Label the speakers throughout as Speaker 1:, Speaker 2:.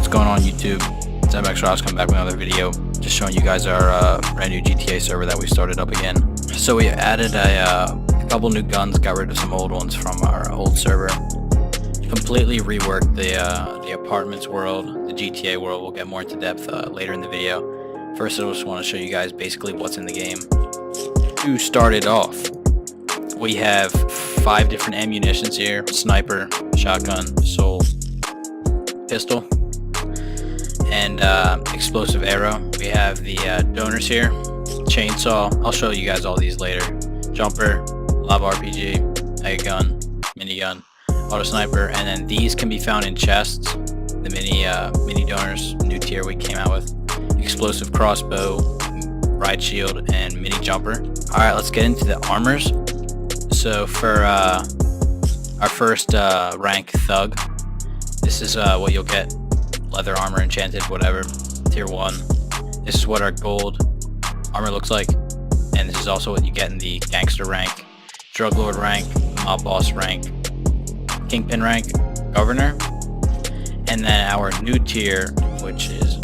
Speaker 1: What's going on YouTube? It's MX Ross coming back with another video, just showing you guys our brand new GTA server that we started up again. So we added a couple new guns, got rid of some old ones from our old server, completely reworked the apartments world, the GTA world. We'll get more into depth later in the video. First, I just want to show you guys basically what's in the game. To start it off, we have 5 different ammunitions here: sniper, shotgun, soul, pistol, and explosive arrow. We have the donors here, chainsaw, I'll show you guys all these later, jumper, lava RPG, mega gun, minigun, auto sniper, and then these can be found in chests. The mini donors, new tier we came out with, explosive crossbow, ride shield, and mini jumper. Alright, let's get into the armors. So for our first rank thug, this is what you'll get: leather armor, enchanted, whatever, tier 1. This is what our gold armor looks like, and this is also what you get in the gangster rank, drug lord rank, mob boss rank, kingpin rank, governor, and then our new tier, which is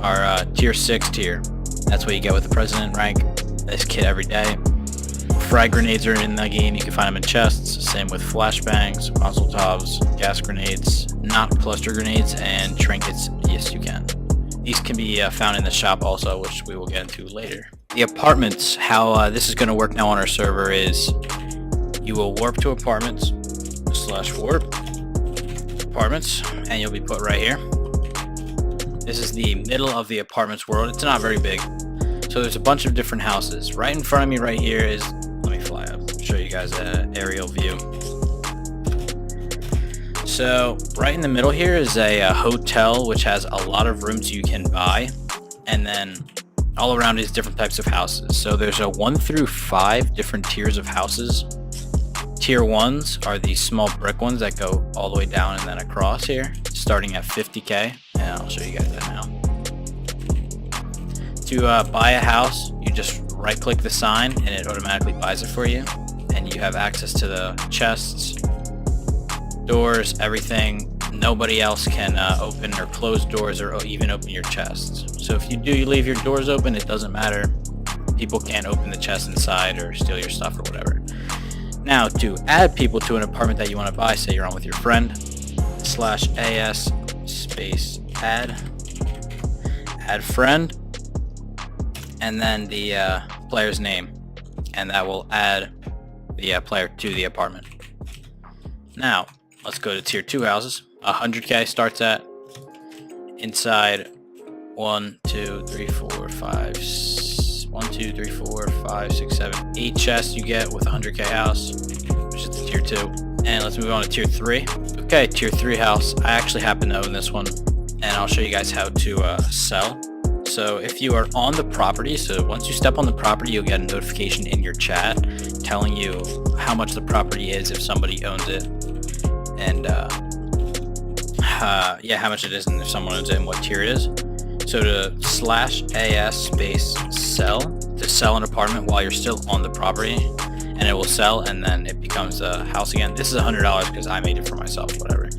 Speaker 1: our tier 6 tier. That's what you get with the president rank. This kit every day. Frag grenades are in the game. You can find them in chests. Same with flashbangs, Molotovs, gas grenades, not cluster grenades, and trinkets. Yes, you can. These can be found in the shop also, which we will get into later. The apartments, how this is going to work now on our server is you will warp to apartments / warp apartments, and you'll be put right here. This is the middle of the apartments world. It's not very big, so there's a bunch of different houses. Right in front of me right here is, let me fly up, show you guys an aerial view. So right in the middle here is a hotel, which has a lot of rooms you can buy, and then all around is different types of houses. So there's a 1 through 5 different tiers of houses. Tier 1s are these small brick ones that go all the way down and then across here, starting at 50k, and I'll show you guys that now. To buy a house, you just right click the sign and it automatically buys it for you, and you have access to the chests, doors, everything. Nobody else can open or close doors or even open your chests. So if you leave your doors open, it doesn't matter. People can't open the chest inside or steal your stuff or whatever. Now, to add people to an apartment that you want to buy, say you're on with your friend, /as space add friend, and then the player's name, and that will add the player to the apartment. Now, let's go to tier 2 houses. 100k starts at. Inside 1, 2, 3, 4, 5, 1, 2, 3, 4, 5, 6, 7, 8 chests you get with 100k house, which is the tier 2. And let's move on to tier 3. Okay, tier 3 house. I actually happen to own this one, and I'll show you guys how to sell. So if you are on the property, so once you step on the property, you'll get a notification in your chat telling you how much the property is if somebody owns it, and yeah, how much it is, and if someone owns it and what tier it is. So to /as space sell, to sell an apartment while you're still on the property, and it will sell, and then it becomes a house again. This is $100 because I made it for myself, whatever.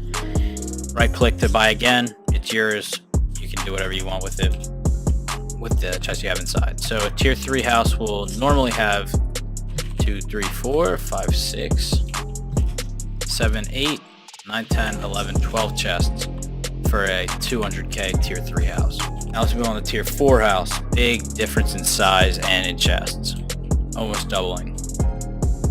Speaker 1: Right click to buy again, it's yours. You can do whatever you want with it, with the chest you have inside. So a tier 3 house will normally have 2, 3, 4, 5, 6, 7, 8, 9, 10, 11, 12 chests for a 200k tier 3 house. Now let's move on to tier 4 house. Big difference in size and in chests, almost doubling.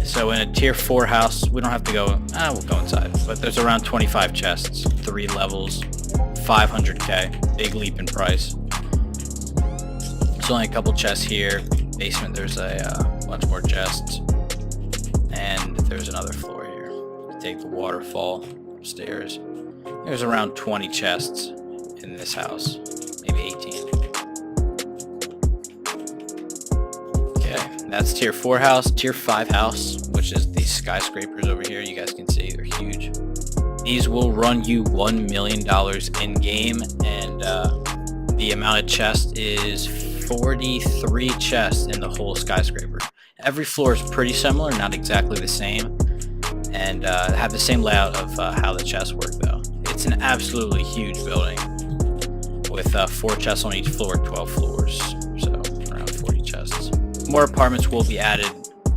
Speaker 1: So in a tier 4 house, we don't have to go, we'll go inside, but there's around 25 chests, 3 levels, 500k, big leap in price. There's only a couple chests here. Basement, there's a bunch more chests, and there's another floor here. You take the waterfall upstairs. There's around 20 chests in this house, maybe 18. Okay, that's tier 4 house. Tier 5 house, which is the skyscrapers over here. You guys can see they're huge. These will run you $1 million in game, and the amount of chests is 43 chests in the whole skyscraper. Every floor is pretty similar, not exactly the same, and have the same layout of how the chests work though. It's an absolutely huge building. with 4 chests on each floor, 12 floors, so around 40 chests. More apartments will be added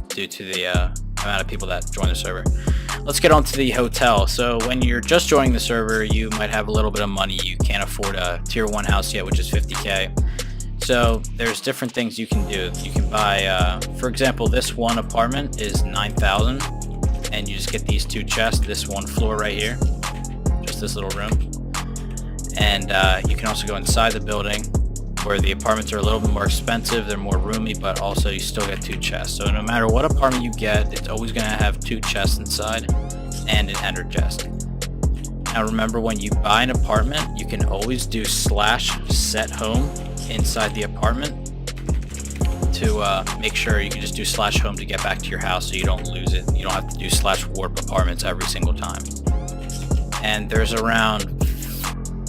Speaker 1: due to the amount of people that join the server. Let's get on to the hotel. So when you're just joining the server, you might have a little bit of money. You can't afford a tier 1 house yet, which is 50k. So there's different things you can do. You can buy, for example, this one apartment is 9,000, and you just get these 2 chests, this one floor right here, just this little room. And you can also go inside the building, where the apartments are a little bit more expensive, they're more roomy, but also you still get 2 chests. So no matter what apartment you get, it's always going to have 2 chests inside and an ender chest. Now remember, when you buy an apartment, you can always do /set home inside the apartment to make sure you can just do /home to get back to your house so you don't lose it. You don't have to do /warp apartments every single time. And there's around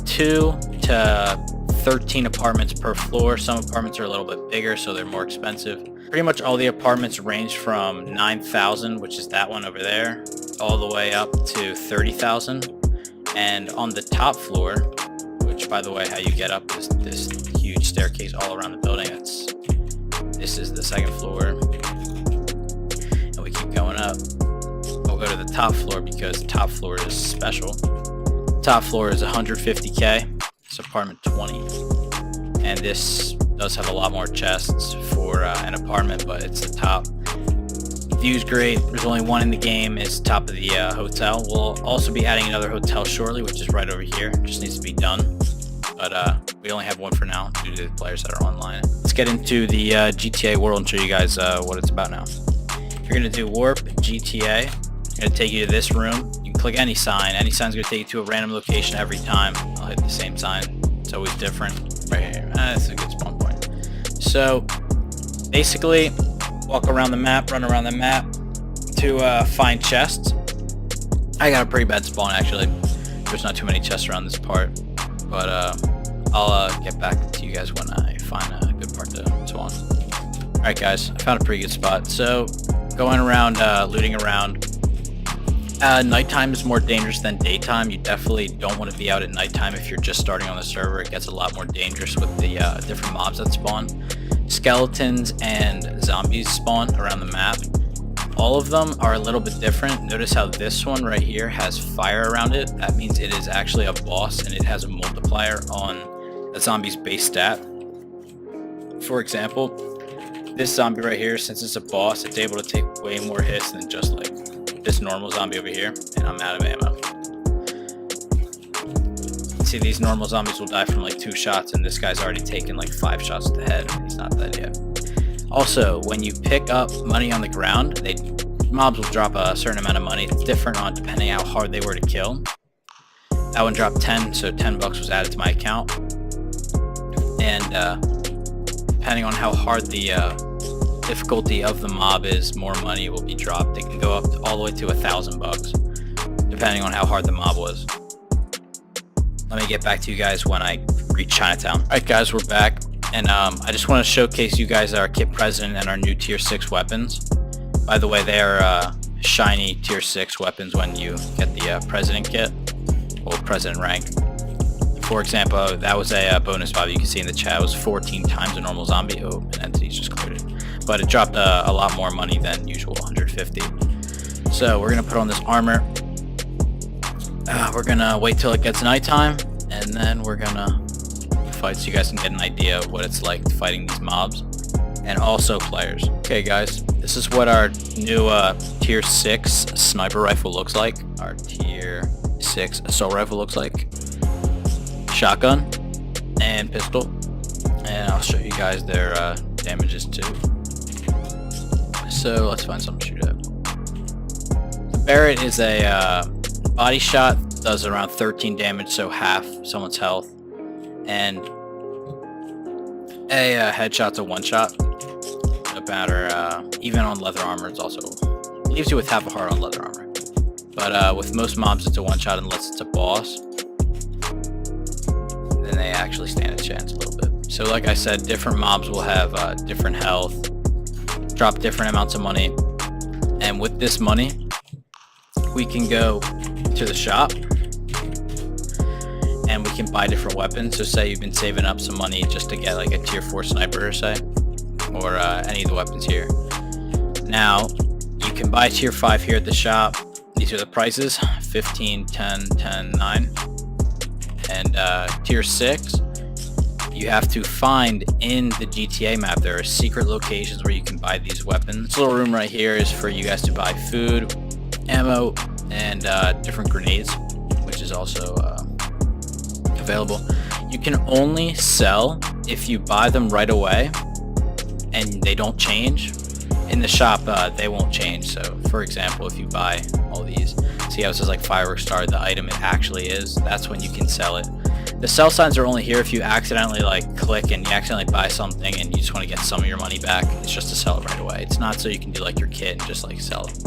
Speaker 1: 2 to 13 apartments per floor. Some apartments are a little bit bigger, so they're more expensive. Pretty much all the apartments range from 9,000, which is that one over there, all the way up to 30,000. And on the top floor, which by the way, how you get up is this huge staircase all around the building. This is the 2nd floor, and we keep going up. We'll go to the top floor because the top floor is special. Top floor is 150k. It's apartment 20, and this does have a lot more chests for an apartment, but it's the top. View's great. There's only one in the game. It's top of the hotel. We'll also be adding another hotel shortly, which is right over here. Just needs to be done, but we only have one for now due to the players that are online. Let's get into the GTA world and show you guys what it's about now. You're gonna do warp GTA. It's gonna take you to this room. You can click any sign. Any sign's gonna take you to a random location every time. I'll hit the same sign. It's always different. Right here. That's a good spawn point. So basically, walk around the map, run around the map to find chests. I got a pretty bad spawn actually. There's not too many chests around this part, but I'll get back to you guys when I find a good part to spawn. Alright guys, I found a pretty good spot. So going around, looting around. Nighttime is more dangerous than daytime. You definitely don't want to be out at nighttime if you're just starting on the server. It gets a lot more dangerous with the different mobs that spawn. Skeletons and zombies spawn around the map. All of them are a little bit different. Notice how this one right here has fire around it. That means it is actually a boss, and it has a multiplier on a zombie's base stat. For example, this zombie right here, since it's a boss, it's able to take way more hits than just like this normal zombie over here, and I'm out of ammo. See, these normal zombies will die from like 2 shots, and this guy's already taken like 5 shots to the head. He's not dead yet. Also, when you pick up money on the ground, mobs will drop a certain amount of money. It's different on depending how hard they were to kill. That one dropped 10, so 10 bucks was added to my account. And depending on how hard the difficulty of the mob is, more money will be dropped. It can go up all the way to 1,000 bucks, depending on how hard the mob was. Let me get back to you guys when I reach Chinatown. Alright guys, we're back, and I just want to showcase you guys our kit president and our new tier 6 weapons. By the way, they are shiny tier 6 weapons when you get the president kit, or president rank. For example, that was a bonus vibe. You can see in the chat, it was 14 times a normal zombie. Oh, an entity's just cleared it. But it dropped a lot more money than usual, 150. So we're gonna put on this armor. We're gonna wait till it gets nighttime, and then we're gonna fight so you guys can get an idea of what it's like fighting these mobs, and also players. Okay guys, this is what our new tier 6 sniper rifle looks like. Our tier 6 assault rifle looks like. Shotgun and pistol, and I'll show you guys their damages too. So let's find something to shoot at. The Barrett is a body shot, does around 13 damage, so half someone's health, and a headshot's a one shot. No matter, even on leather armor, it's also leaves you with half a heart on leather armor. But with most mobs, it's a one shot unless it's a boss. Then they actually stand a chance a little bit. So like I said, different mobs will have different health, drop different amounts of money, and with this money we can go to the shop and we can buy different weapons. So say you've been saving up some money just to get like a tier 4 sniper, say, or any of the weapons here. Now you can buy tier 5 here at the shop. These are the prices: 15, 10, 10, 9. And tier 6, you have to find in the GTA map. There are secret locations where you can buy these weapons. This little room right here is for you guys to buy food, ammo, and different grenades, which is also available. You can only sell if you buy them right away and they don't change. In the shop, they won't change. So for example, if you buy all these, see how it says like Fireworks Star, the item it actually is, that's when you can sell it. The sell signs are only here if you accidentally like click and you accidentally buy something and you just want to get some of your money back. It's just to sell it right away. It's not so you can do like your kit and just like sell it.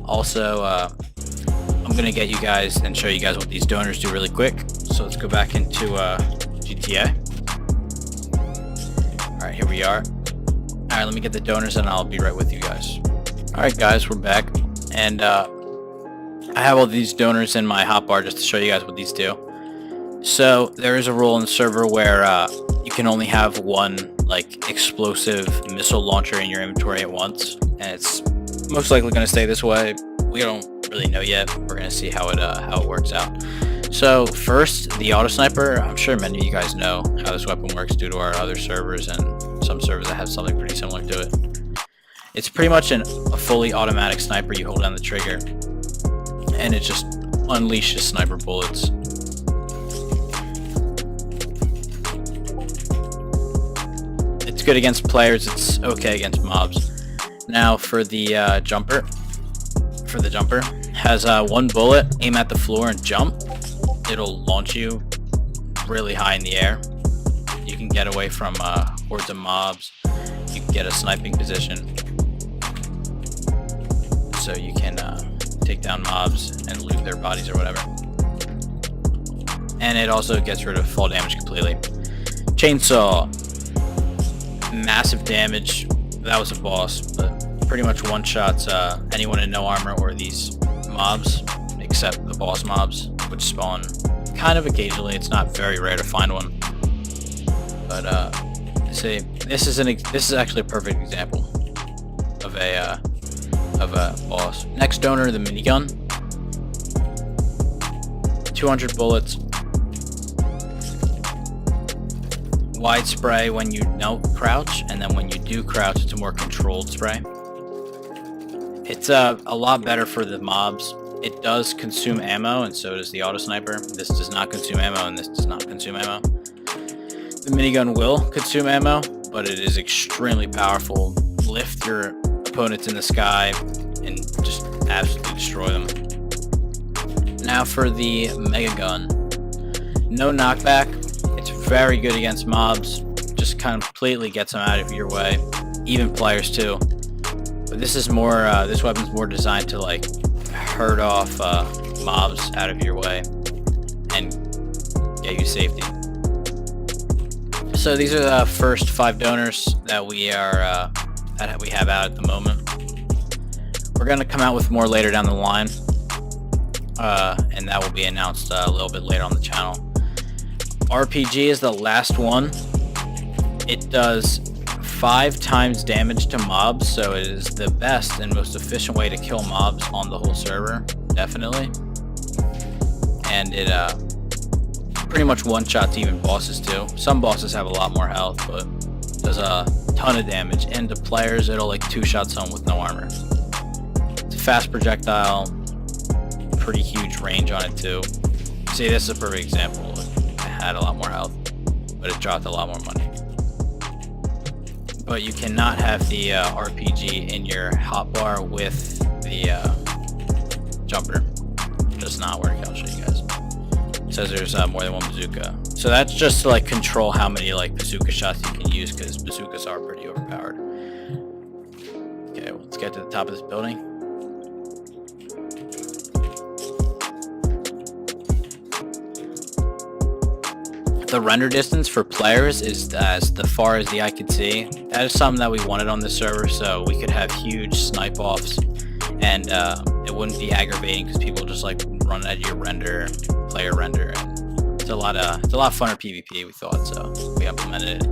Speaker 1: Also, I'm gonna get you guys and show you guys what these donors do really quick. So let's go back into GTA. Alright, here we are. Alright, let me get the donors and I'll be right with you guys. Alright guys, we're back. And I have all these donors in my hotbar just to show you guys what these do. So there is a rule in the server where you can only have one like explosive missile launcher in your inventory at once, and it's most likely going to stay this way. We don't really know yet. We're going to see how it works out. So first, the auto sniper. I'm sure many of you guys know how this weapon works due to our other servers and some servers that have something pretty similar to it. It's pretty much a fully automatic sniper. You hold down the trigger and it just unleashes sniper bullets. It's good against players, it's okay against mobs. Now for the jumper, has one bullet, aim at the floor and jump. It'll launch you really high in the air. You can get away from hordes of mobs. You can get a sniping position, so you can take down mobs and loot their bodies or whatever. And it also gets rid of fall damage completely. Chainsaw, massive damage. That was a boss, but pretty much one-shots anyone in no armor or these mobs, except the boss mobs, which spawn kind of occasionally. It's not very rare to find one. But see, this is actually a perfect example of a boss. Next donor, the minigun. 200 bullets. Wide spray when you don't crouch, and then when you do crouch, it's a more controlled spray. It's a lot better for the mobs. It does consume ammo, and so does the auto sniper. This does not consume ammo, and this does not consume ammo. The minigun will consume ammo, but it is extremely powerful. Lift your opponents in the sky and just absolutely destroy them. Now for the mega gun. No knockback. It's very good against mobs. Just completely gets them out of your way. Even players too. But this is more. This weapon's more designed to like herd off mobs out of your way and get you safety. So these are the first 5 donors that we are that we have out at the moment. We're gonna come out with more later down the line, and that will be announced a little bit later on the channel. RPG is the last one. It does 5 times damage to mobs, so it is the best and most efficient way to kill mobs on the whole server, definitely. And it pretty much one-shots even bosses too. Some bosses have a lot more health, but does a ton of damage. And to players, it'll like 2-shot someone with no armor. It's a fast projectile, pretty huge range on it too. See, this is a perfect example. It had a lot more health, but it dropped a lot more money. But you cannot have the RPG in your hotbar with the jumper. It does not work. I'll show you guys. It says there's more than one bazooka. So that's just to like control how many like bazooka shots you can use, because bazookas are pretty overpowered. Okay, well, let's get to the top of this building. The render distance for players is as far as the eye could see. That is something that we wanted on this server, so we could have huge snipe offs, and it wouldn't be aggravating because people just like run at your render, player render, and it's a it's a lot funner PvP, we thought, so we implemented it.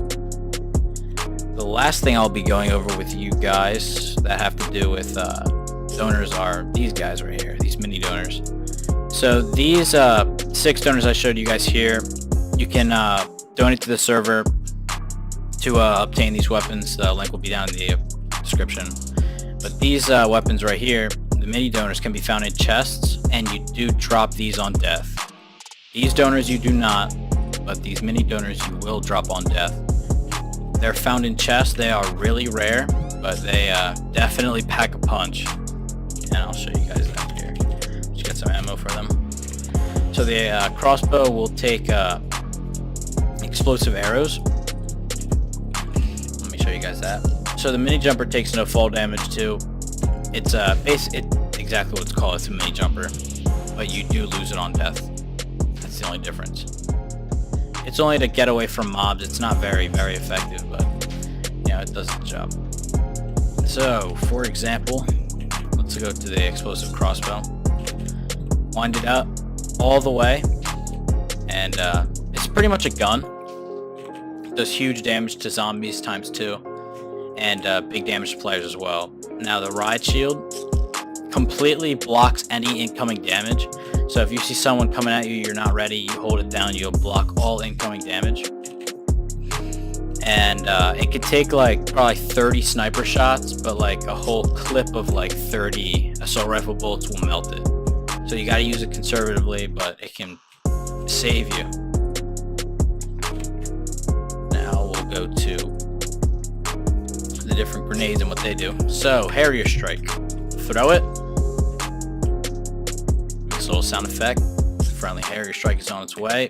Speaker 1: The last thing I'll be going over with you guys that have to do with donors are these guys right here, these mini donors. So these 6 donors I showed you guys here, you can donate to the server to obtain these weapons. The link will be down in the description. But these weapons right here, the mini donors, can be found in chests, and you do drop these on death. These donors you do not, but these mini donors you will drop on death. They're found in chests. They are really rare, but they definitely pack a punch. And I'll show you guys that here. Just get some ammo for them. So the crossbow will take explosive arrows. Let me show you guys that. So the mini jumper takes no fall damage too. It's exactly what it's called. It's a mini jumper, but you do lose it on death. That's the only difference. It's only to get away from mobs. It's not very effective, but yeah, it does the job. So, for example, let's go to the explosive crossbow. Wind it up all the way, and it's pretty much a gun. It does huge damage to zombies ×2, and big damage to players as well. Now the ride shield completely blocks any incoming damage. So if you see someone coming at you, you're not ready, you hold it down, you'll block all incoming damage. And it could take like probably 30 sniper shots, but like a whole clip of like 30 assault rifle bullets will melt it. So you gotta use it conservatively, but it can save you. Now we'll go to the different grenades and what they do. So, Harrier Strike. Throw it. Makes a little sound effect. Friendly Harrier Strike is on its way,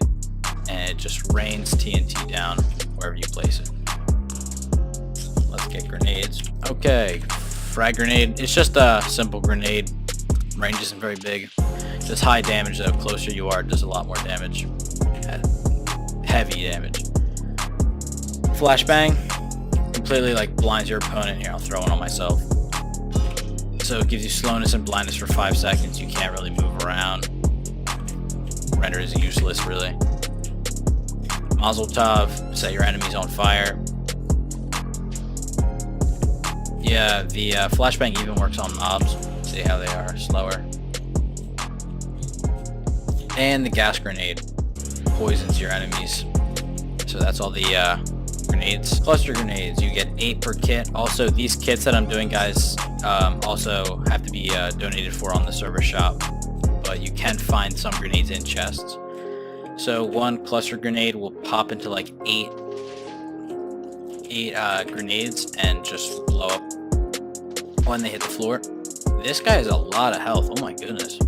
Speaker 1: and it just rains TNT down wherever you place it. Let's get grenades. Okay, frag grenade. It's just a simple grenade. Range isn't very big. Just high damage though. Closer you are, it does a lot more damage. Heavy damage. Flashbang. Completely like blinds your opponent. Here, I'll throw one on myself. So it gives you slowness and blindness for 5 seconds. You can't really move around. Render is useless, really. Mazel Tov, set your enemies on fire. Yeah, the flashbang even works on mobs. See how they are slower. And the gas grenade poisons your enemies. So that's all the grenades. Cluster grenades, you get 8 per kit. Also, these kits that I'm doing, guys, also have to be donated for on the server shop, but you can find some grenades in chests. So one cluster grenade will pop into like 8 grenades and just blow up when they hit the floor. This guy has a lot of health. Oh my goodness.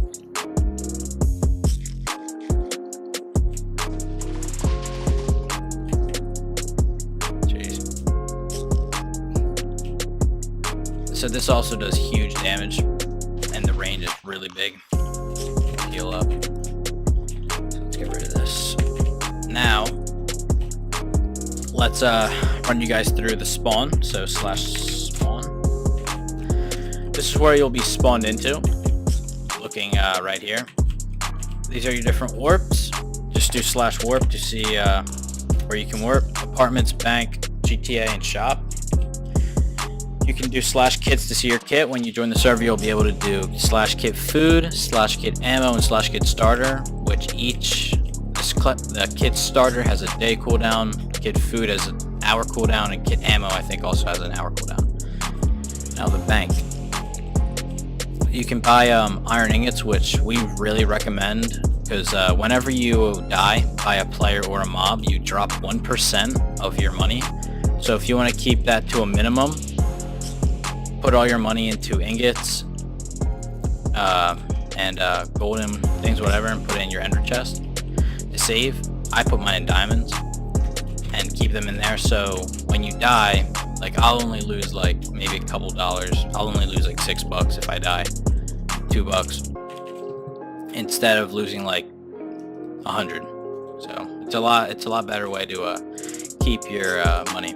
Speaker 1: So this also does huge damage, and the range is really big. Heal up. So let's get rid of this. Now, let's run you guys through the spawn. So /spawn. This is where you'll be spawned into. Looking right here. These are your different warps. Just do /warp to see where you can warp. Apartments, bank, GTA, and shop. You can do /kits to see your kit. When you join the server, you'll be able to do /kit food, /kit ammo, and /kit starter, which the kit starter has a day cooldown, kit food has an hour cooldown, and kit ammo I think also has an hour cooldown. Now the bank. You can buy iron ingots, which we really recommend, because whenever you die by a player or a mob, you drop 1% of your money. So if you want to keep that to a minimum, put all your money into ingots and golden things, whatever, and put it in your ender chest to save. I put mine in diamonds and keep them in there, so when you die, like, I'll only lose like maybe a couple dollars. I'll only lose like $6 if I die, $2, instead of losing like 100. So it's a lot better way to keep your money.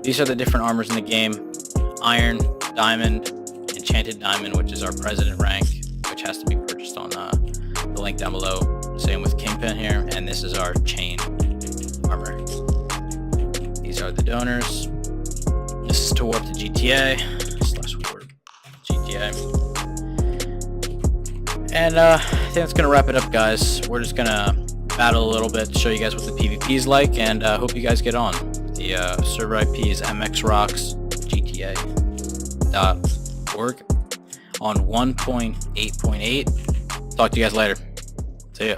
Speaker 1: These are the different armors in the game: iron, diamond, enchanted diamond, which is our president rank, which has to be purchased on the link down below. Same with Kingpin here, and and this is our chain armor. These are the donors. This is to warp to GTA /warp GTA. And I think that's gonna wrap it up, guys. We're just gonna battle a little bit to show you guys what the PvP is like, and hope you guys get on. The server IP is mxrocksgta.org on 1.8.8. Talk to you guys later. See ya.